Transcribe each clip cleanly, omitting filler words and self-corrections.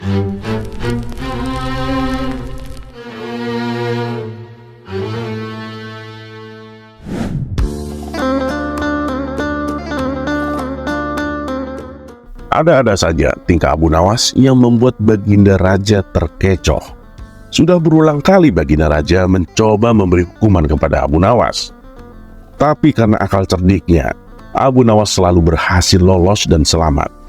Ada-ada saja tingkah Abu Nawas yang membuat Baginda Raja terkecoh. Sudah berulang kali Baginda Raja mencoba memberi hukuman kepada Abu Nawas. Tapi karena akal cerdiknya, Abu Nawas selalu berhasil lolos dan selamat.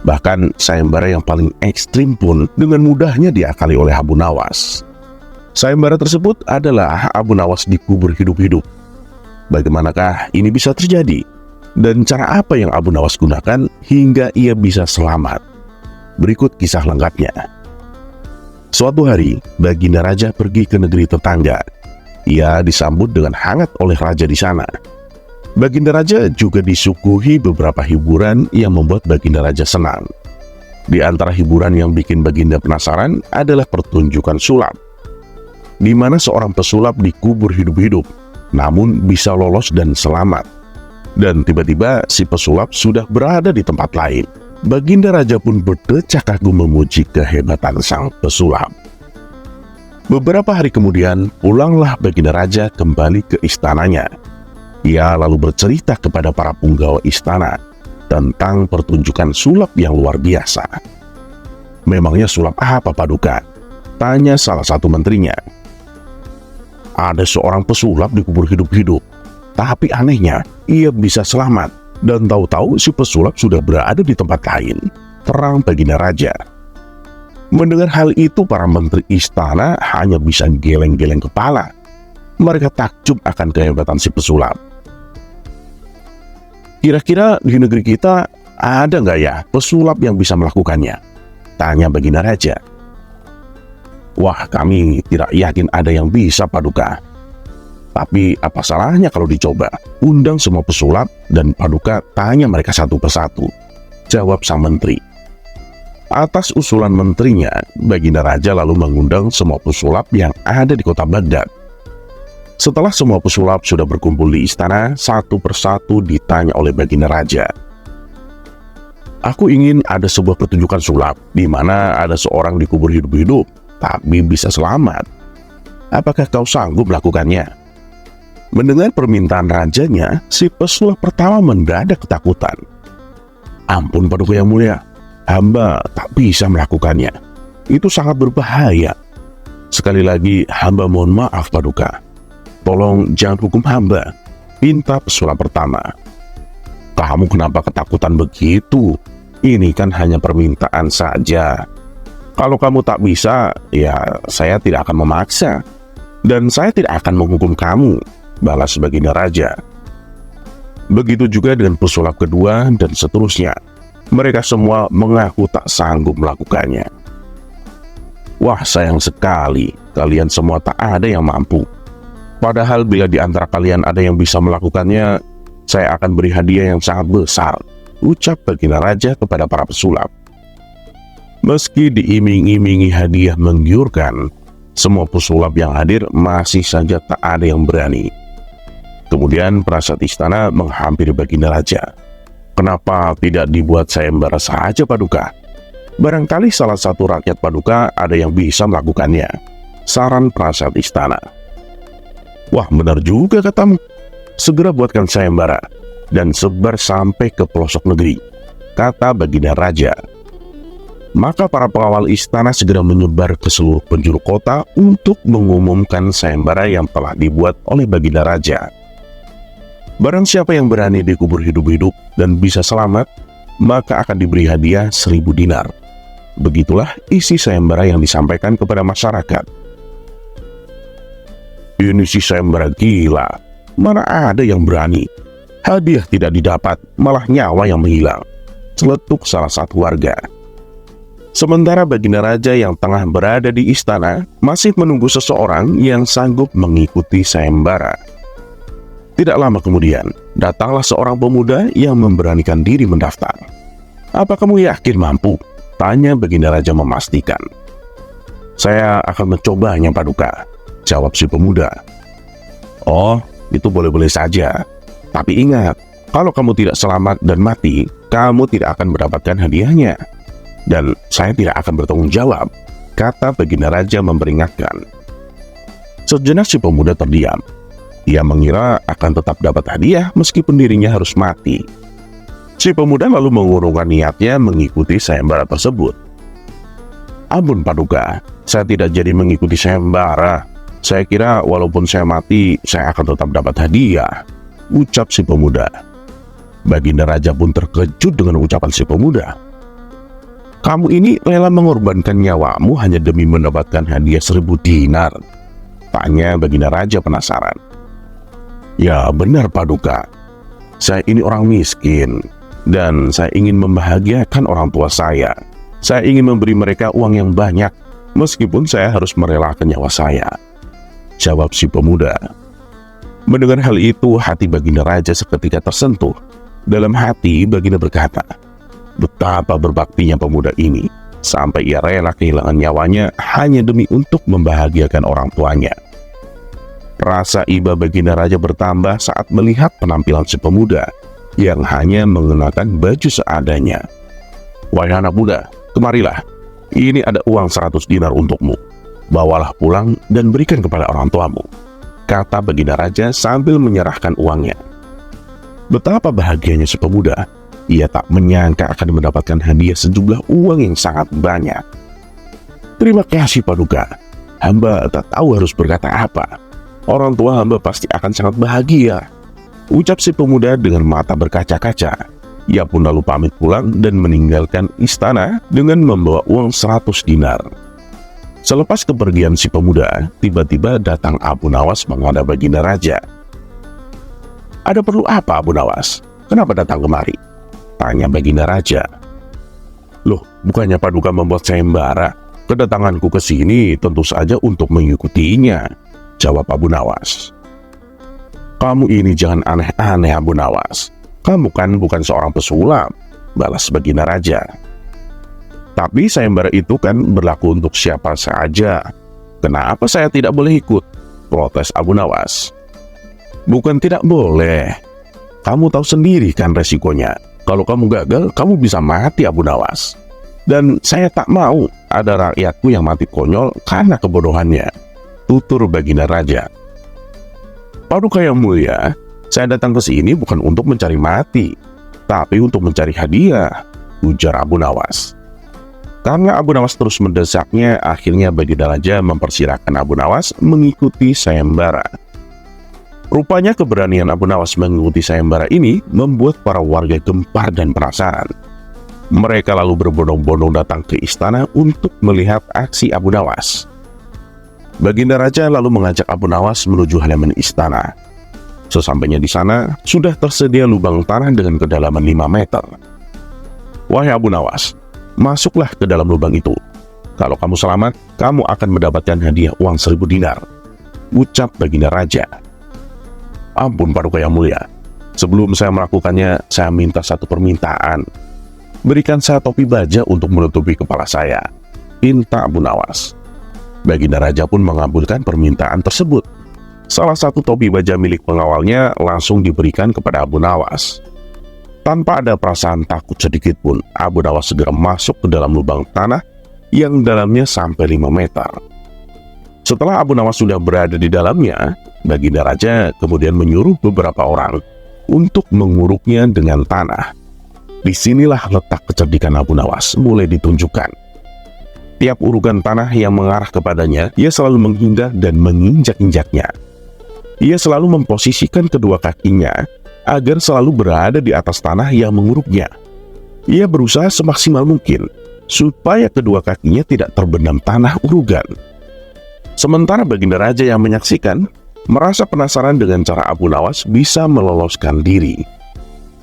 Bahkan sayembara yang paling ekstrim pun dengan mudahnya diakali oleh Abu Nawas. Sayembara tersebut adalah Abu Nawas dikubur hidup-hidup. Bagaimanakah ini bisa terjadi? Dan cara apa yang Abu Nawas gunakan hingga ia bisa selamat? Berikut kisah lengkapnya. Suatu hari, Baginda Raja pergi ke negeri tetangga. Ia disambut dengan hangat oleh raja di sana. Baginda Raja juga disuguhi beberapa hiburan yang membuat Baginda Raja senang. Di antara hiburan yang bikin Baginda penasaran adalah pertunjukan sulap, di mana seorang pesulap dikubur hidup-hidup, namun bisa lolos dan selamat. Dan tiba-tiba si pesulap sudah berada di tempat lain. Baginda Raja pun berdecak kagum memuji kehebatan sang pesulap. Beberapa hari kemudian, pulanglah Baginda Raja kembali ke istananya. Ia lalu bercerita kepada para punggawa istana tentang pertunjukan sulap yang luar biasa. Memangnya sulap apa, Paduka? Tanya salah satu menterinya. Ada seorang pesulap dikubur hidup-hidup. Tapi anehnya, ia bisa selamat, dan tahu-tahu si pesulap sudah berada di tempat lain, terang Baginda Raja. Mendengar hal itu, para menteri istana hanya bisa geleng-geleng kepala. Mereka takjub akan kehebatan si pesulap. Kira-kira di negeri kita ada nggak ya pesulap yang bisa melakukannya? Tanya Baginda Raja. Wah, kami tidak yakin ada yang bisa, Paduka. Tapi apa salahnya kalau dicoba? Undang semua pesulap dan Paduka tanya mereka satu persatu, jawab sang menteri. Atas usulan menterinya, Baginda Raja lalu mengundang semua pesulap yang ada di kota Baghdad. Setelah semua pesulap sudah berkumpul di istana, satu persatu ditanya oleh Baginda Raja. Aku ingin ada sebuah pertunjukan sulap, di mana ada seorang dikubur hidup-hidup, tapi bisa selamat. Apakah kau sanggup melakukannya? Mendengar permintaan rajanya, si pesulap pertama mendadak ketakutan. Ampun, Paduka yang mulia, hamba tak bisa melakukannya. Itu sangat berbahaya. Sekali lagi, hamba mohon maaf, Paduka. Tolong jangan hukum hamba, pinta pesulap pertama. Kamu kenapa ketakutan begitu? Ini kan hanya permintaan saja. Kalau kamu tak bisa, ya saya tidak akan memaksa. Dan saya tidak akan menghukum kamu, balas Baginda Raja. Begitu juga dengan pesulap kedua dan seterusnya. Mereka semua mengaku tak sanggup melakukannya. Wah, sayang sekali, kalian semua tak ada yang mampu. Padahal bila di antara kalian ada yang bisa melakukannya, saya akan beri hadiah yang sangat besar, ucap Baginda Raja kepada para pesulap. Meski diiming-imingi hadiah menggiurkan, semua pesulap yang hadir masih saja tak ada yang berani. Kemudian perasaan istana menghampiri Baginda Raja. Kenapa tidak dibuat sayembara saja, Paduka? Barangkali salah satu rakyat Paduka ada yang bisa melakukannya, saran perasaan istana. Wah, benar juga katamu. Segera buatkan sayembara dan sebar sampai ke pelosok negeri, kata Baginda Raja. Maka para pengawal istana segera menyebar ke seluruh penjuru kota untuk mengumumkan sayembara yang telah dibuat oleh Baginda Raja. Barang siapa yang berani dikubur hidup-hidup dan bisa selamat, maka akan diberi hadiah 1000 dinar. Begitulah isi sayembara yang disampaikan kepada masyarakat. Ini si sayembara gila, mana ada yang berani? Hadiah tidak didapat, malah nyawa yang menghilang, celetuk salah satu warga. Sementara Baginda Raja yang tengah berada di istana masih menunggu seseorang yang sanggup mengikuti sayembara. Tidak lama kemudian, datanglah seorang pemuda yang memberanikan diri mendaftar. Apa kamu yakin mampu? Tanya Baginda Raja memastikan. Saya akan mencobanya, Paduka, jawab si pemuda. Oh, itu boleh-boleh saja. Tapi ingat, kalau kamu tidak selamat dan mati, kamu tidak akan mendapatkan hadiahnya. dan saya tidak akan bertanggung jawab, kata Baginda Raja memperingatkan. Sejenak si pemuda terdiam. Ia mengira akan tetap dapat hadiah meskipun dirinya harus mati. Si pemuda lalu mengurungkan niatnya mengikuti sayembara tersebut. Ampun Paduka, saya tidak jadi mengikuti sayembara. Saya kira walaupun saya mati, saya akan tetap dapat hadiah, ucap si pemuda. Baginda Raja pun terkejut dengan ucapan si pemuda. Kamu ini rela mengorbankan nyawamu hanya demi mendapatkan hadiah 1000 dinar? Tanya Baginda Raja penasaran. Ya benar Paduka, saya ini orang miskin dan saya ingin membahagiakan orang tua saya. Saya ingin memberi mereka uang yang banyak meskipun saya harus merelakan nyawa saya, jawab si pemuda. Mendengar hal itu, hati Baginda Raja seketika tersentuh. Dalam hati Baginda berkata, betapa berbaktinya pemuda ini sampai ia rela kehilangan nyawanya hanya demi untuk membahagiakan orang tuanya. Rasa iba Baginda Raja bertambah saat melihat penampilan si pemuda yang hanya mengenakan baju seadanya. Wahai anak muda, kemarilah, ini ada uang 100 dinar untukmu. Bawalah pulang dan berikan kepada orang tuamu, kata Baginda Raja sambil menyerahkan uangnya. Betapa bahagianya si pemuda, ia tak menyangka akan mendapatkan hadiah sejumlah uang yang sangat banyak. Terima kasih Paduka, hamba tak tahu harus berkata apa. Orang tua hamba pasti akan sangat bahagia, ucap si pemuda dengan mata berkaca-kaca. Ia pun lalu pamit pulang dan meninggalkan istana dengan membawa uang 100 dinar. Selepas kepergian si pemuda, tiba-tiba datang Abu Nawas menghadap Baginda Raja. Ada perlu apa Abu Nawas? Kenapa datang kemari? Tanya Baginda Raja. Loh, bukannya Paduka membuat sayembara? Kedatanganku ke sini tentu saja untuk mengikutinya, jawab Abu Nawas. Kamu ini jangan aneh-aneh Abu Nawas. Kamu kan bukan seorang pesulap, balas Baginda Raja. Tapi sayembara itu kan berlaku untuk siapa saja. Kenapa saya tidak boleh ikut? Protes Abu Nawas. Bukan tidak boleh. Kamu tahu sendiri kan resikonya. Kalau kamu gagal, kamu bisa mati Abu Nawas. Dan saya tak mau ada rakyatku yang mati konyol karena kebodohannya, tutur Baginda Raja. Paduka yang mulia, saya datang ke sini bukan untuk mencari mati, tapi untuk mencari hadiah, ujar Abu Nawas. Karena Abu Nawas terus mendesaknya, akhirnya Baginda Raja mempersilahkan Abu Nawas mengikuti sayembara. Rupanya keberanian Abu Nawas mengikuti sayembara ini membuat para warga gempar dan penasaran. Mereka lalu berbondong-bondong datang ke istana untuk melihat aksi Abu Nawas. Baginda Raja lalu mengajak Abu Nawas menuju halaman istana. Sesampainya di sana, sudah tersedia lubang tanah dengan kedalaman 5 meter. Wahai Abu Nawas, masuklah ke dalam lubang itu. Kalau kamu selamat, kamu akan mendapatkan hadiah uang 1000 dinar, ucap Baginda Raja. Ampun Paduka yang mulia, sebelum saya melakukannya, saya minta satu permintaan. Berikan saya topi baja untuk menutupi kepala saya, pinta Abu Nawas. Baginda Raja pun mengabulkan permintaan tersebut. Salah satu topi baja milik pengawalnya langsung diberikan kepada Abu Nawas. Tanpa ada perasaan takut sedikit pun, Abu Nawas segera masuk ke dalam lubang tanah yang dalamnya sampai 5 meter. Setelah Abu Nawas sudah berada di dalamnya, Baginda Raja kemudian menyuruh beberapa orang untuk menguruknya dengan tanah. Disinilah letak kecerdikan Abu Nawas mulai ditunjukkan. Tiap urukan tanah yang mengarah kepadanya, ia selalu menghindar dan menginjak-injaknya. Ia selalu memposisikan kedua kakinya agar selalu berada di atas tanah yang menguruknya. Ia berusaha semaksimal mungkin supaya kedua kakinya tidak terbenam tanah urugan. Sementara Baginda Raja yang menyaksikan merasa penasaran dengan cara Abu Nawas bisa meloloskan diri.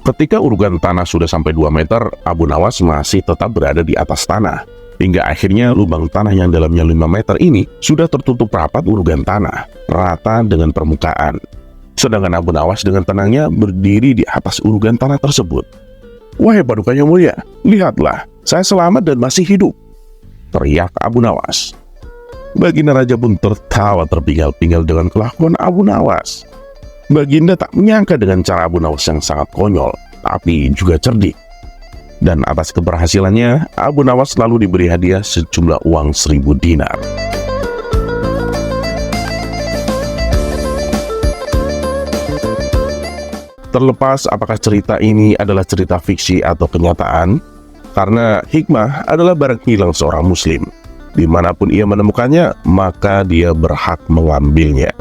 Ketika urugan tanah sudah sampai 2 meter, Abu Nawas masih tetap berada di atas tanah. Hingga akhirnya lubang tanah yang dalamnya 5 meter ini sudah tertutup rapat urugan tanah, rata dengan permukaan. Sedangkan Abu Nawas dengan tenangnya berdiri di atas urugan tanah tersebut. Wahai Paduka yang mulia, lihatlah, saya selamat dan masih hidup, teriak Abu Nawas. Baginda Raja pun tertawa terpinggal-pinggal dengan kelakuan Abu Nawas. Baginda tak menyangka dengan cara Abu Nawas yang sangat konyol, tapi juga cerdik. Dan atas keberhasilannya, Abu Nawas lalu diberi hadiah sejumlah uang 1.000 dinar. Terlepas apakah cerita ini adalah cerita fiksi atau kenyataan, karena hikmah adalah barang hilang seorang muslim. Dimanapun ia menemukannya, maka dia berhak mengambilnya.